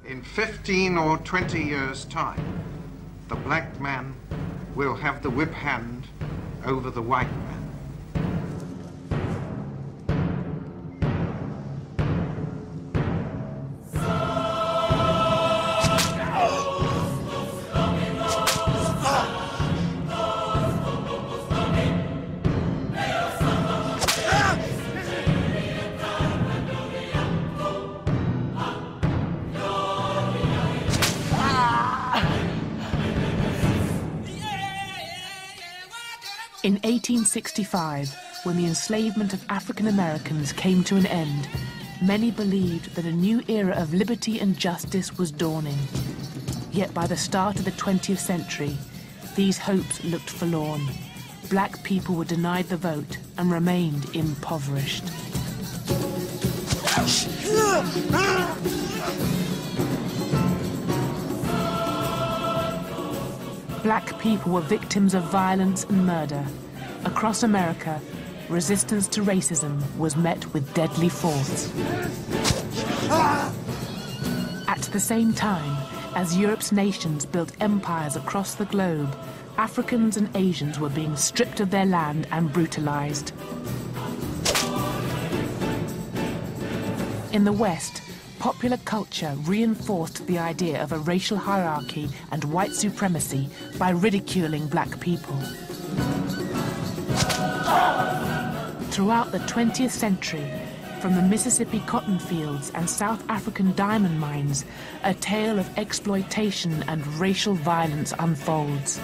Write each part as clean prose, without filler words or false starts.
In 15 or 20 years' time, the black man will have the whip hand over the white man. In 1865, when the enslavement of African Americans came to an end, many believed that a new era of liberty and justice was dawning. Yet by the start of the 20th century, these hopes looked forlorn. Black people were denied the vote and remained impoverished. Black people were victims of violence and murder. Across America, resistance to racism was met with deadly force. At the same time, as Europe's nations built empires across the globe, Africans and Asians were being stripped of their land and brutalized. In the West, popular culture reinforced the idea of a racial hierarchy and white supremacy by ridiculing black people. Throughout the 20th century, from the Mississippi cotton fields and South African diamond mines, a tale of exploitation and racial violence unfolds.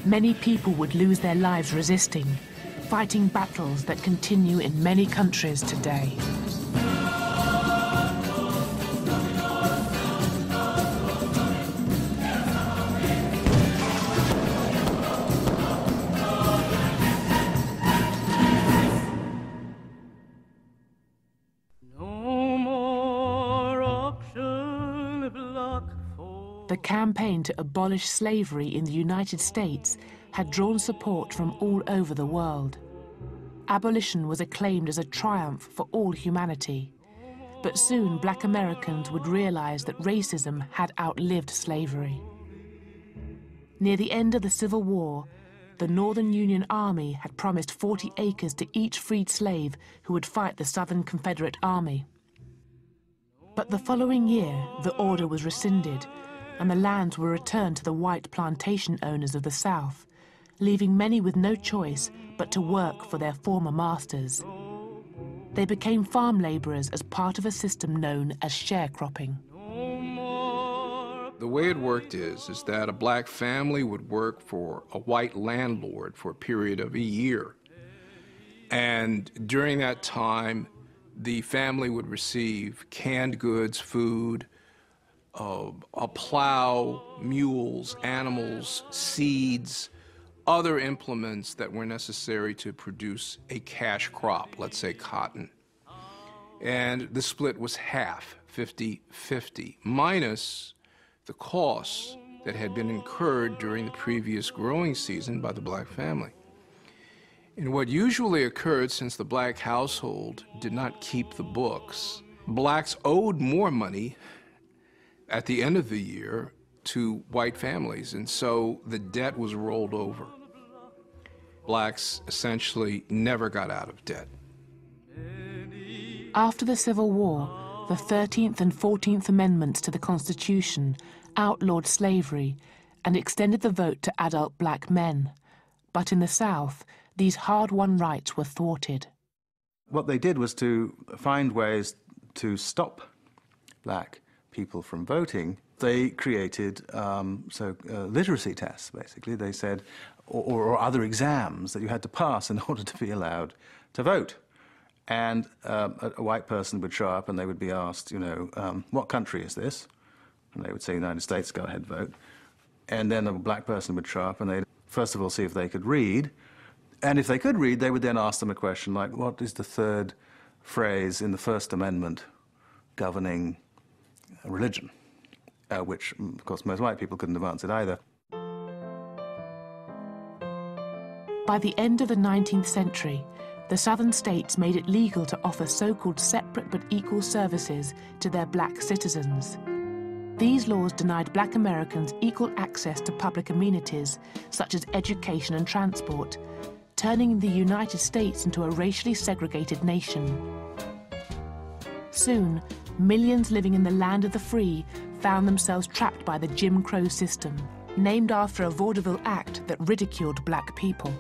Many people would lose their lives resisting, fighting battles that continue in many countries today. The campaign to abolish slavery in the United States had drawn support from all over the world. Abolition was acclaimed as a triumph for all humanity. But soon black Americans would realize that racism had outlived slavery. Near the end of the Civil War, the Northern Union Army had promised 40 acres to each freed slave who would fight the Southern Confederate Army. But the following year, the order was rescinded, and the lands were returned to the white plantation owners of the South, leaving many with no choice but to work for their former masters. They became farm laborers as part of a system known as sharecropping. The way it worked is that a black family would work for a white landlord for a period of a year. And during that time, the family would receive canned goods, food, a plow, mules, animals, seeds, other implements that were necessary to produce a cash crop, let's say cotton. And the split was half, 50-50, minus the costs that had been incurred during the previous growing season by the black family. And what usually occurred, since the black household did not keep the books, blacks owed more money at the end of the year to white families, and so the debt was rolled over. Blacks essentially never got out of debt. After the Civil War, the 13th and 14th Amendments to the Constitution outlawed slavery and extended the vote to adult black men. But in the South, these hard-won rights were thwarted. What they did was to find ways to stop black people from voting. They created literacy tests, basically. They said, or other exams that you had to pass in order to be allowed to vote. And a white person would show up and they would be asked, what country is this? And they would say, United States, go ahead, vote. And then a black person would show up and they'd first of all see if they could read. And if they could read, they would then ask them a question like, what is the third phrase in the First Amendment governing religion? Which, of course, most white people couldn't have answered either. By the end of the 19th century, the Southern states made it legal to offer so-called separate but equal services to their black citizens. These laws denied black Americans equal access to public amenities, such as education and transport, turning the United States into a racially segregated nation. Soon, millions living in the land of the free found themselves trapped by the Jim Crow system, named after a vaudeville act that ridiculed black people.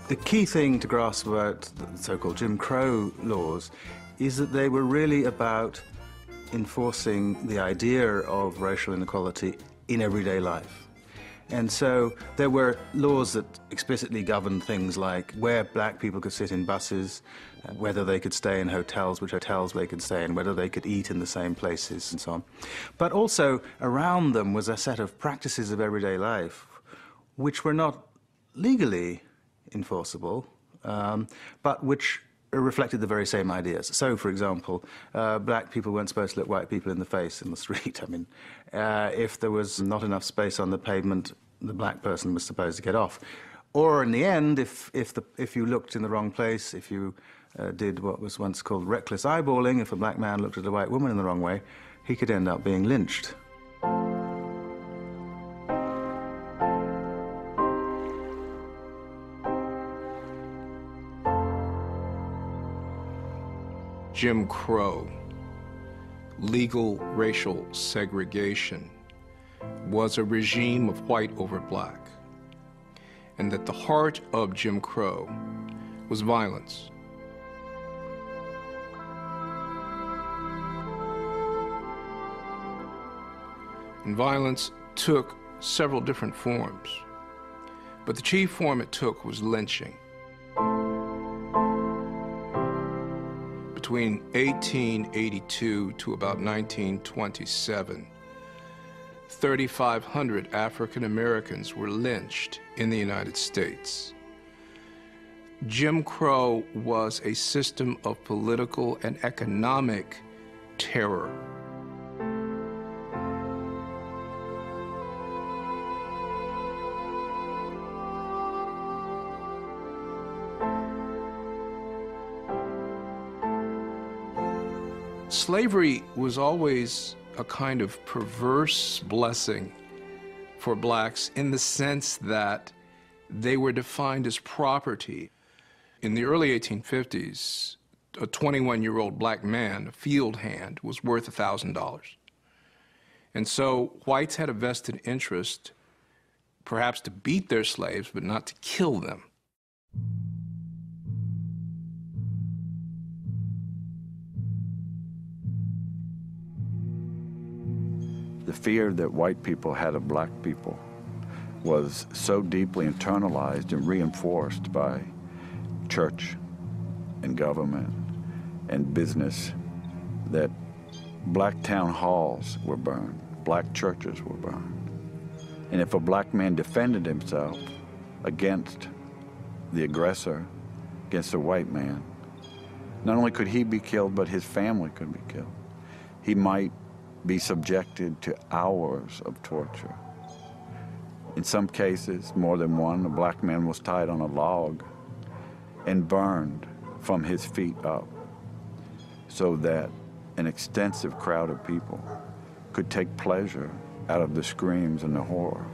The key thing to grasp about the so-called Jim Crow laws is that they were really about enforcing the idea of racial inequality in everyday life. And so there were laws that explicitly governed things like where black people could sit in buses, whether they could stay in hotels, which hotels they could stay in, whether they could eat in the same places, and so on. But also around them was a set of practices of everyday life which were not legally enforceable, but which reflected the very same ideas. So, for example, black people weren't supposed to look white people in the face in the street. I mean, if there was not enough space on the pavement, the black person was supposed to get off. Or in the end, if you looked in the wrong place, if you did what was once called reckless eyeballing, if a black man looked at a white woman in the wrong way, he could end up being lynched. Jim Crow, legal racial segregation, was a regime of white over black, and that the heart of Jim Crow was violence. And violence took several different forms, but the chief form it took was lynching. Between 1882 to about 1927, 3,500 African Americans were lynched in the United States. Jim Crow was a system of political and economic terror. Slavery was always a kind of perverse blessing for blacks in the sense that they were defined as property. In the early 1850s, a 21-year-old black man, a field hand, was worth $1,000. And so whites had a vested interest, perhaps to beat their slaves, but not to kill them. The fear that white people had of black people was so deeply internalized and reinforced by church and government and business that black town halls were burned, black churches were burned. And if a black man defended himself against the aggressor, against a white man, not only could he be killed, but his family could be killed. He might be subjected to hours of torture. In some cases, more than one, a black man was tied on a log and burned from his feet up so that an extensive crowd of people could take pleasure out of the screams and the horror.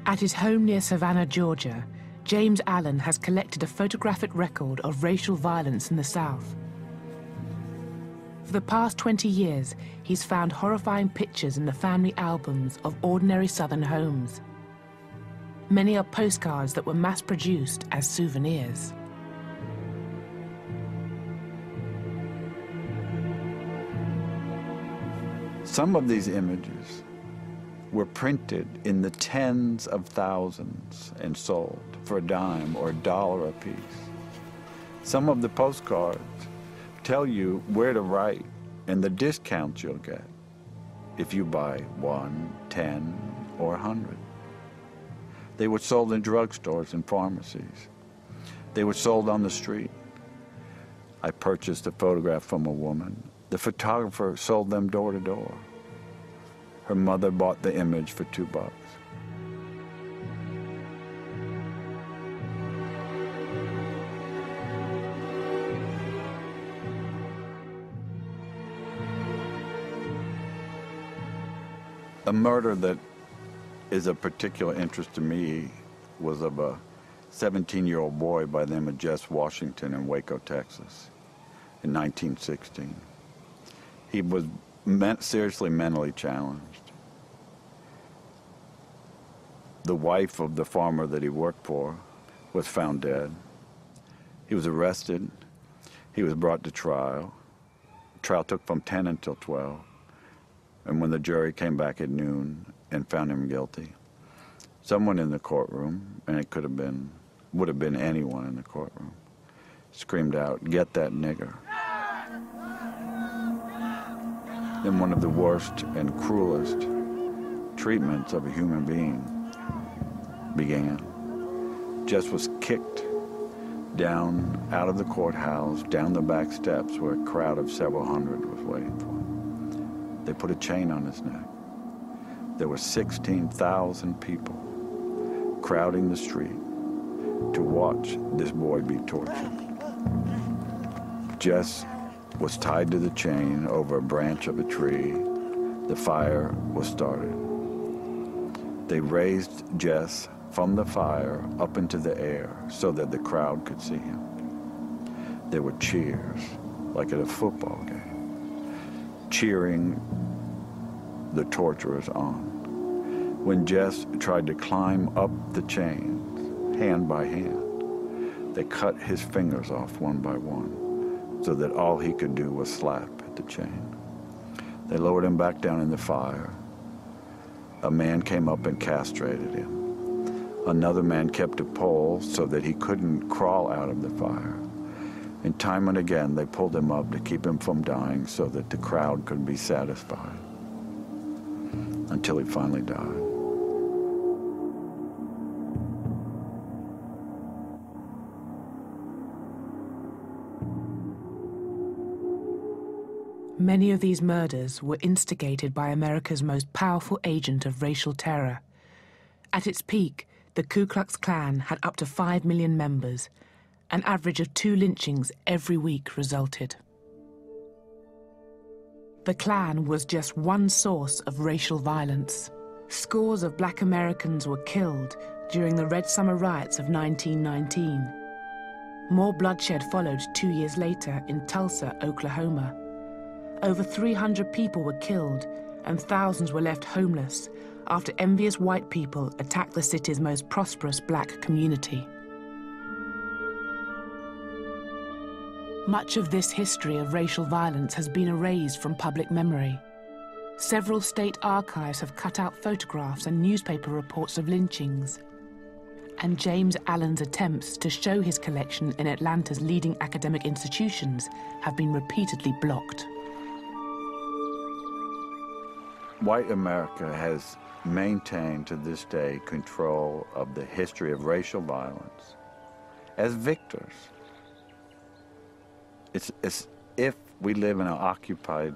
At his home near Savannah, Georgia, James Allen has collected a photographic record of racial violence in the South. For the past 20 years, he's found horrifying pictures in the family albums of ordinary Southern homes. Many are postcards that were mass-produced as souvenirs. Some of these images were printed in the tens of thousands and sold for a dime or $1 a piece. Some of the postcards tell you where to write and the discounts you'll get if you buy 1, 10, or 100. They were sold in drugstores and pharmacies. They were sold on the street. I purchased a photograph from a woman. The photographer sold them door to door. Her mother bought the image for $2. A murder that is of particular interest to me was of a 17-year-old boy by the name of Jess Washington in Waco, Texas, in 1916. He was seriously mentally challenged. The wife of the farmer that he worked for was found dead. He was arrested. He was brought to trial. The trial took from 10 until 12. And when the jury came back at noon and found him guilty, someone in the courtroom, and it would have been anyone in the courtroom, screamed out, "Get that nigger." Then one of the worst and cruelest treatments of a human being began. Jess was kicked down out of the courthouse, down the back steps where a crowd of several hundred was waiting for him. They put a chain on his neck. There were 16,000 people crowding the street to watch this boy be tortured. Jess was tied to the chain over a branch of a tree. The fire was started. They raised Jess from the fire up into the air so that the crowd could see him. There were cheers, like at a football game, cheering the torturers on. When Jess tried to climb up the chains, hand by hand, they cut his fingers off one by one so that all he could do was slap at the chain. They lowered him back down in the fire. A man came up and castrated him. Another man kept a pole so that he couldn't crawl out of the fire. And time and again, they pulled him up to keep him from dying so that the crowd could be satisfied, until he finally died. Many of these murders were instigated by America's most powerful agent of racial terror. At its peak, the Ku Klux Klan had up to 5 million members. An average of 2 lynchings every week resulted. The Klan was just one source of racial violence. Scores of Black Americans were killed during the Red Summer riots of 1919. More bloodshed followed 2 years later in Tulsa, Oklahoma. Over 300 people were killed and thousands were left homeless after envious white people attacked the city's most prosperous Black community. Much of this history of racial violence has been erased from public memory. Several state archives have cut out photographs and newspaper reports of lynchings. And James Allen's attempts to show his collection in Atlanta's leading academic institutions have been repeatedly blocked. White America has maintained to this day control of the history of racial violence as victors. It's as if we live in an occupied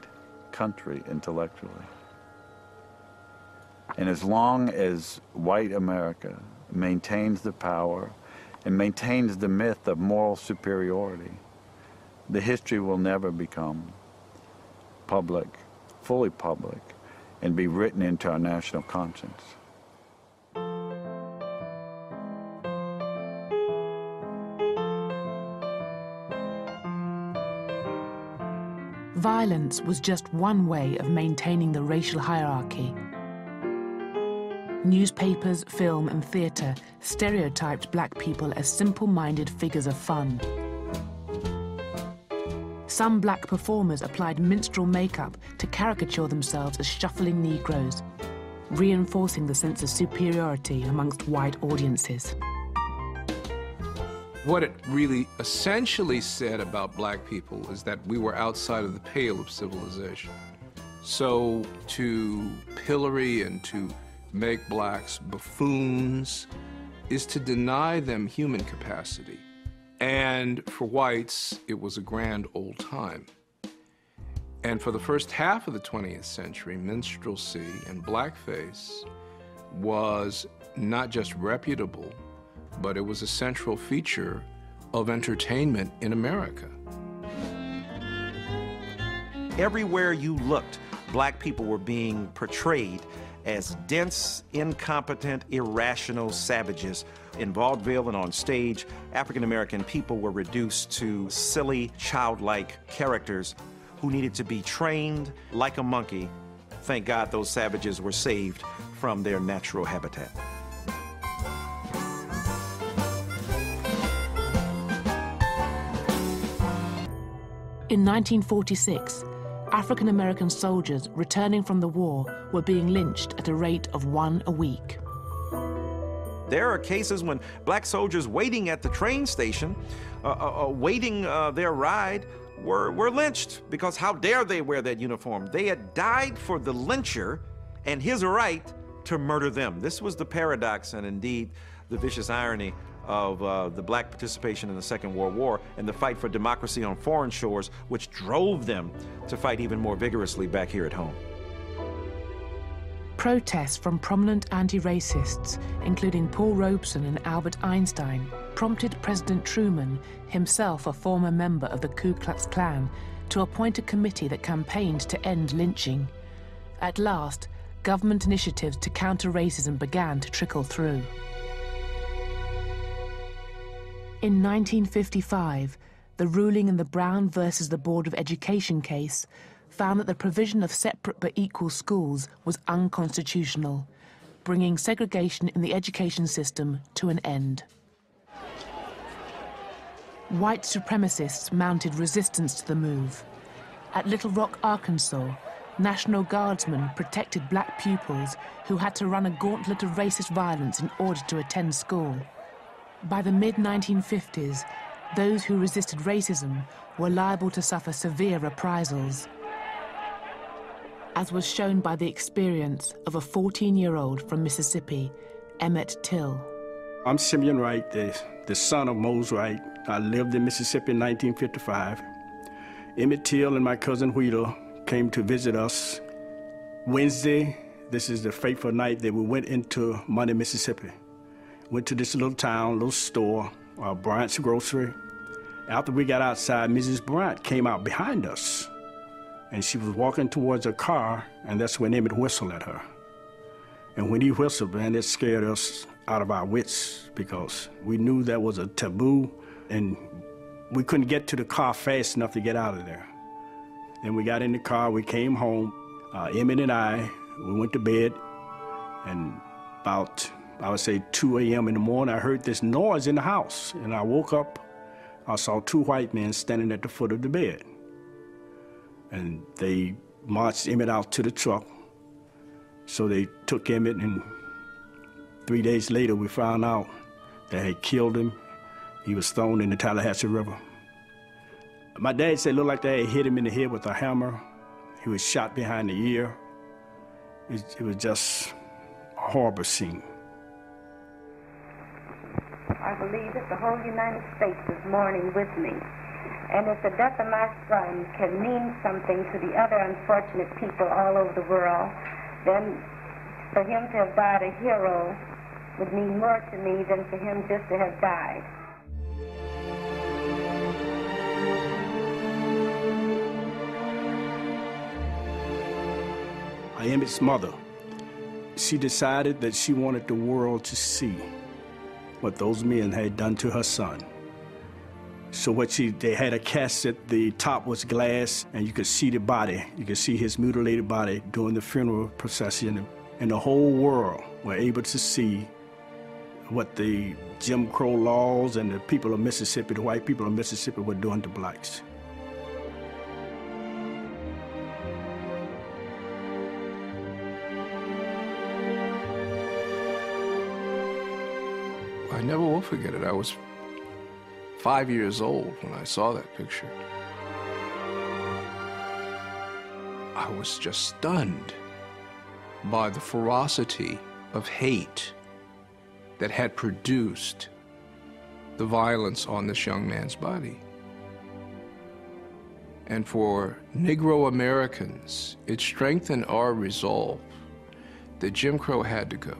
country intellectually. And as long as white America maintains the power and maintains the myth of moral superiority, the history will never become public, fully public, and be written into our national conscience. Violence was just one way of maintaining the racial hierarchy. Newspapers, film, and theatre stereotyped Black people as simple-minded figures of fun. Some Black performers applied minstrel makeup to caricature themselves as shuffling Negroes, reinforcing the sense of superiority amongst white audiences. What it really essentially said about Black people is that we were outside of the pale of civilization. So to pillory and to make Blacks buffoons is to deny them human capacity. And for whites, it was a grand old time. And for the first half of the 20th century, minstrelsy and blackface was not just reputable, but it was a central feature of entertainment in America. Everywhere you looked, Black people were being portrayed as dense, incompetent, irrational savages. In vaudeville and on stage, African-American people were reduced to silly, childlike characters who needed to be trained like a monkey. Thank God those savages were saved from their natural habitat. In 1946, African-American soldiers returning from the war were being lynched at a rate of 1 a week. There are cases when black soldiers waiting at the train station, waiting their ride, were lynched because how dare they wear that uniform? They had died for the lyncher and his right to murder them. This was the paradox and indeed the vicious irony of the black participation in the Second World War and the fight for democracy on foreign shores, which drove them to fight even more vigorously back here at home. Protests from prominent anti-racists, including Paul Robeson and Albert Einstein, prompted President Truman, himself a former member of the Ku Klux Klan, to appoint a committee that campaigned to end lynching. At last, government initiatives to counter racism began to trickle through. In 1955, the ruling in the Brown versus the Board of Education case found that the provision of separate but equal schools was unconstitutional, bringing segregation in the education system to an end. White supremacists mounted resistance to the move. At Little Rock, Arkansas, National Guardsmen protected black pupils who had to run a gauntlet of racist violence in order to attend school. By the mid-1950s, those who resisted racism were liable to suffer severe reprisals, as was shown by the experience of a 14-year-old from Mississippi, Emmett Till. I'm Simeon Wright, the son of Mose Wright. I lived in Mississippi in 1955. Emmett Till and my cousin Wheeler came to visit us Wednesday. This is the fateful night that we went into Money, Mississippi. Went to this little town, little store, Bryant's Grocery. After we got outside, Mrs. Bryant came out behind us, and she was walking towards her car, and that's when Emmett whistled at her. And when he whistled, man, it scared us out of our wits because we knew that was a taboo, and we couldn't get to the car fast enough to get out of there. Then we got in the car, we came home. Emmett and I, we went to bed, and about, I would say 2 a.m. in the morning, I heard this noise in the house, and I woke up. I saw 2 white men standing at the foot of the bed. And they marched Emmett out to the truck. So they took Emmett, and 3 days later, we found out they had killed him. He was thrown in the Tallahatchie River. My dad said it looked like they had hit him in the head with a hammer. He was shot behind the ear. It was just a horrible scene. I believe that the whole United States is mourning with me. And if the death of my son can mean something to the other unfortunate people all over the world, then for him to have died a hero would mean more to me than for him just to have died. Emmett's mother, she decided that she wanted the world to see what those men had done to her son. So they had a casket, the top was glass, and you could see the body. You could see his mutilated body during the funeral procession. And the whole world were able to see what the Jim Crow laws and the people of Mississippi, the white people of Mississippi, were doing to blacks. I never will forget it. I was 5 years old when I saw that picture. I was just stunned by the ferocity of hate that had produced the violence on this young man's body. And for Negro Americans, it strengthened our resolve that Jim Crow had to go.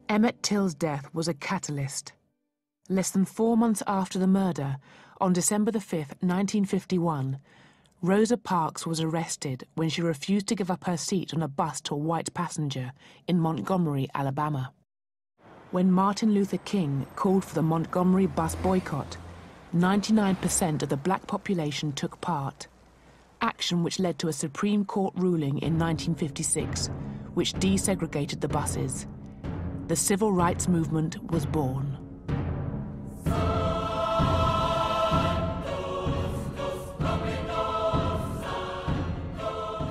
Emmett Till's death was a catalyst. Less than 4 months after the murder, on December the 5th, 1951, Rosa Parks was arrested when she refused to give up her seat on a bus to a white passenger in Montgomery, Alabama. When Martin Luther King called for the Montgomery bus boycott, 99% of the black population took part, action which led to a Supreme Court ruling in 1956, which desegregated the buses. The civil rights movement was born.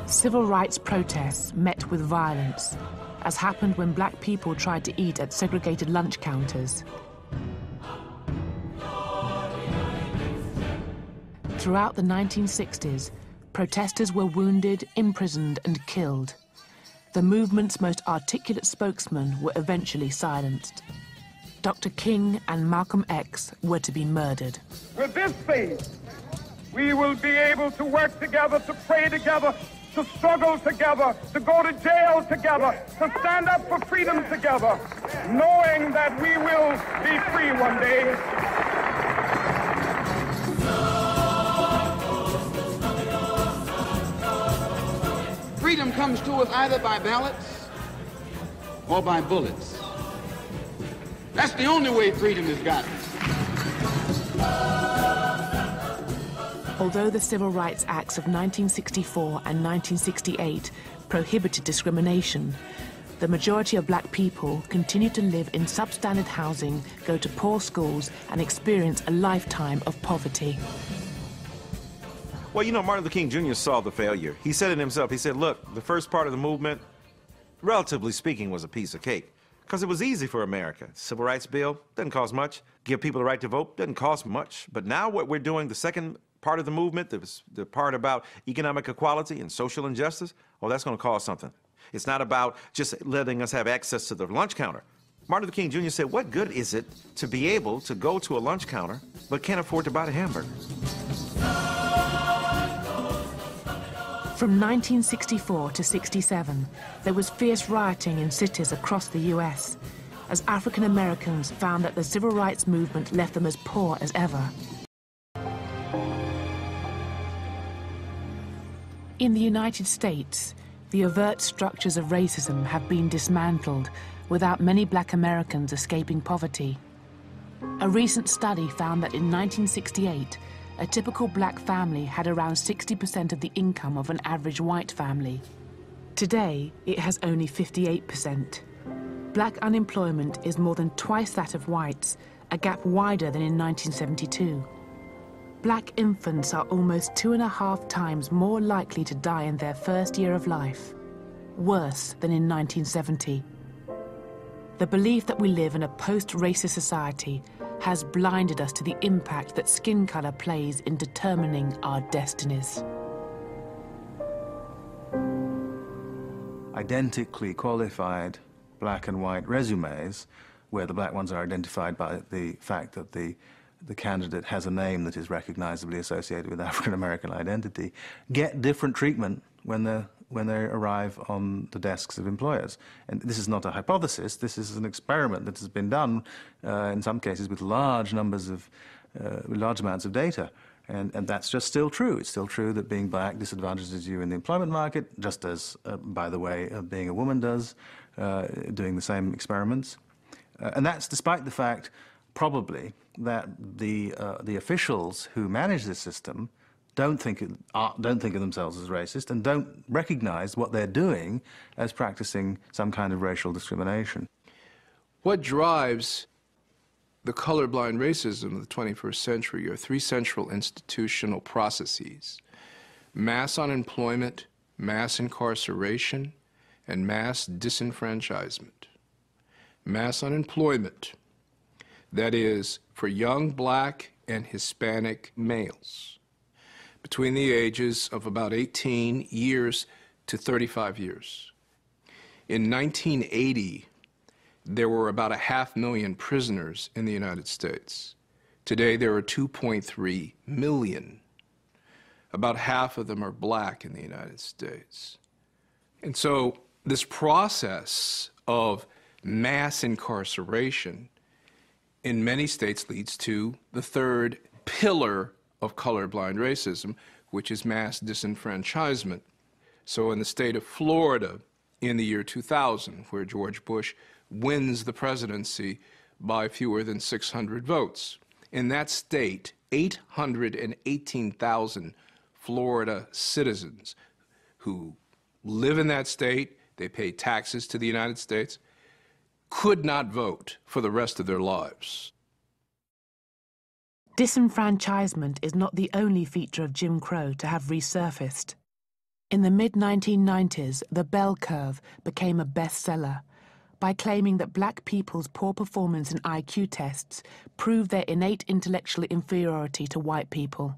Civil rights protests met with violence, as happened when black people tried to eat at segregated lunch counters. Throughout the 1960s, protesters were wounded, imprisoned, and killed. The movement's most articulate spokesmen were eventually silenced. Dr. King and Malcolm X were to be murdered. With this faith, we will be able to work together, to pray together, to struggle together, to go to jail together, to stand up for freedom together, knowing that we will be free one day. Freedom comes to us either by ballots or by bullets. That's the only way freedom is gotten. Although the Civil Rights Acts of 1964 and 1968 prohibited discrimination, the majority of black people continue to live in substandard housing, go to poor schools, and experience a lifetime of poverty. Well, you know, Martin Luther King Jr. saw the failure. He said it himself. He said, look, the first part of the movement, relatively speaking, was a piece of cake. Because it was easy for America. Civil rights bill, doesn't cost much. Give people the right to vote, doesn't cost much. But now what we're doing, the second part of the movement, the part about economic equality and social injustice, well, that's going to cost something. It's not about just letting us have access to the lunch counter. Martin Luther King Jr. said, what good is it to be able to go to a lunch counter but can't afford to buy a hamburger? From 1964 to 67, there was fierce rioting in cities across the US, as African Americans found that the civil rights movement left them as poor as ever. In the United States, the overt structures of racism have been dismantled without many black Americans escaping poverty. A recent study found that in 1968, a typical black family had around 60% of the income of an average white family. Today, it has only 58%. Black unemployment is more than twice that of whites, a gap wider than in 1972. Black infants are almost 2.5 times more likely to die in their first year of life, worse than in 1970. The belief that we live in a post-racist society has blinded us to the impact that skin color plays in determining our destinies. Identically qualified black and white resumes, where the black ones are identified by the fact that the candidate has a name that is recognizably associated with African American identity, get different treatment when they arrive on the desks of employers. And this is not a hypothesis, this is an experiment that has been done in some cases with large numbers of, large amounts of data. And that's just still true. It's still true that being black disadvantages you in the employment market, just as, by the way, being a woman does, doing the same experiments. And that's despite the fact, probably, that the officials who manage this system don't think of themselves as racist and don't recognize what they're doing as practicing some kind of racial discrimination. What drives the colorblind racism of the 21st century are three central institutional processes: mass unemployment, mass incarceration, and mass disenfranchisement. Mass unemployment, that is, for young black and Hispanic males between the ages of about 18 years to 35 years. In 1980, there were about 500,000 prisoners in the United States. Today, there are 2.3 million. About half of them are black in the United States. And so this process of mass incarceration in many states leads to the third pillar of colorblind racism, which is mass disenfranchisement. So in the state of Florida, in the year 2000, where George Bush wins the presidency by fewer than 600 votes, in that state, 818,000 Florida citizens who live in that state, they pay taxes to the United States, could not vote for the rest of their lives. Disenfranchisement is not the only feature of Jim Crow to have resurfaced. In the mid-1990s, The Bell Curve became a bestseller by claiming that black people's poor performance in IQ tests proved their innate intellectual inferiority to white people.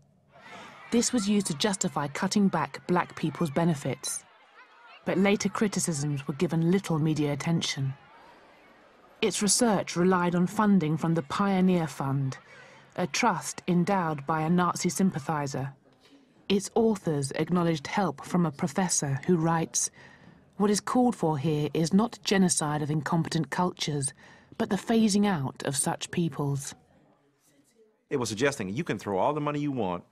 This was used to justify cutting back black people's benefits. But later criticisms were given little media attention. Its research relied on funding from the Pioneer Fund, a trust endowed by a Nazi sympathizer. Its authors acknowledged help from a professor who writes, "What is called for here is not genocide of incompetent cultures, but the phasing out of such peoples." It was suggesting you can throw all the money you want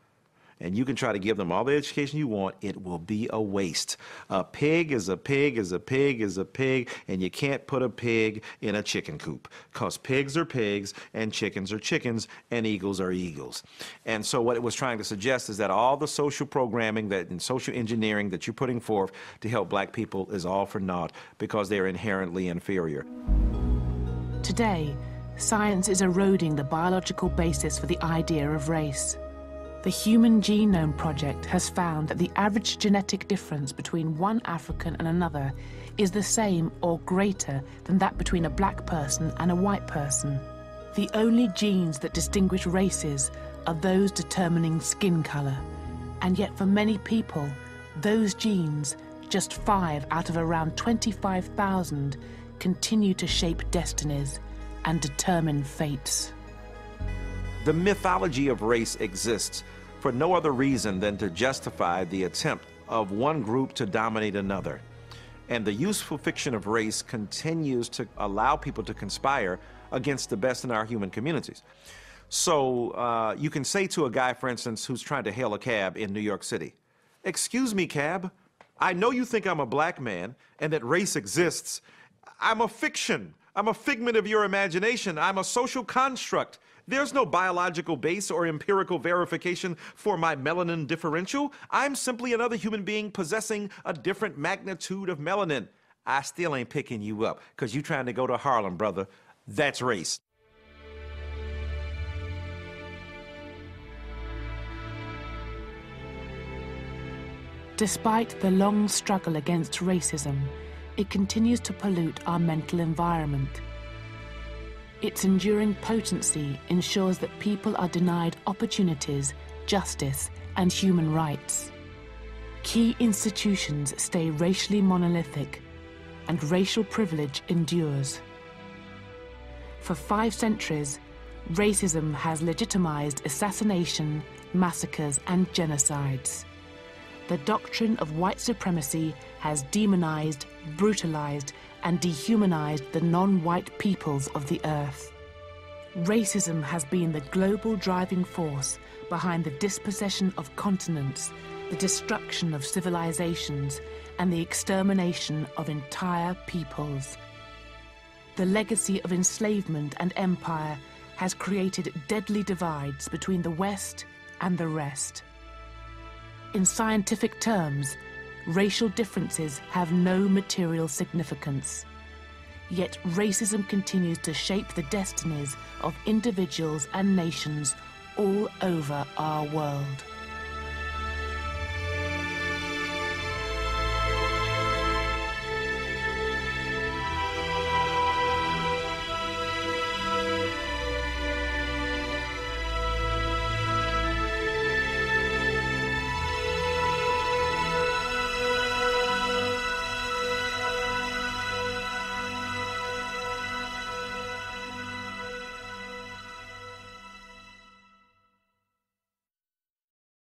and you can try to give them all the education you want, it will be a waste. A pig is a pig is a pig is a pig, and you can't put a pig in a chicken coop, because pigs are pigs, and chickens are chickens, and eagles are eagles. And so what it was trying to suggest is that all the social programming and social engineering that you're putting forth to help black people is all for naught, because they're inherently inferior. Today, science is eroding the biological basis for the idea of race. The Human Genome Project has found that the average genetic difference between one African and another is the same or greater than that between a black person and a white person. The only genes that distinguish races are those determining skin color, and yet for many people, those genes, just 5 out of around 25,000, continue to shape destinies and determine fates. The mythology of race exists for no other reason than to justify the attempt of one group to dominate another. And the useful fiction of race continues to allow people to conspire against the best in our human communities. So you can say to a guy, for instance, who's trying to hail a cab in New York City, "Excuse me, cab, I know you think I'm a black man and that race exists. I'm a fiction. I'm a figment of your imagination. I'm a social construct. There's no biological base or empirical verification for my melanin differential. I'm simply another human being possessing a different magnitude of melanin. I still ain't picking you up because you trying to go to Harlem, brother. That's race." Despite the long struggle against racism, it continues to pollute our mental environment. Its enduring potency ensures that people are denied opportunities, justice, and human rights. Key institutions stay racially monolithic, and racial privilege endures. For 5 centuries, racism has legitimized assassination, massacres, and genocides. The doctrine of white supremacy has demonized, brutalized, and dehumanized the non-white peoples of the earth. Racism has been the global driving force behind the dispossession of continents, the destruction of civilizations, and the extermination of entire peoples. The legacy of enslavement and empire has created deadly divides between the West and the rest. In scientific terms, racial differences have no material significance. Yet racism continues to shape the destinies of individuals and nations all over our world.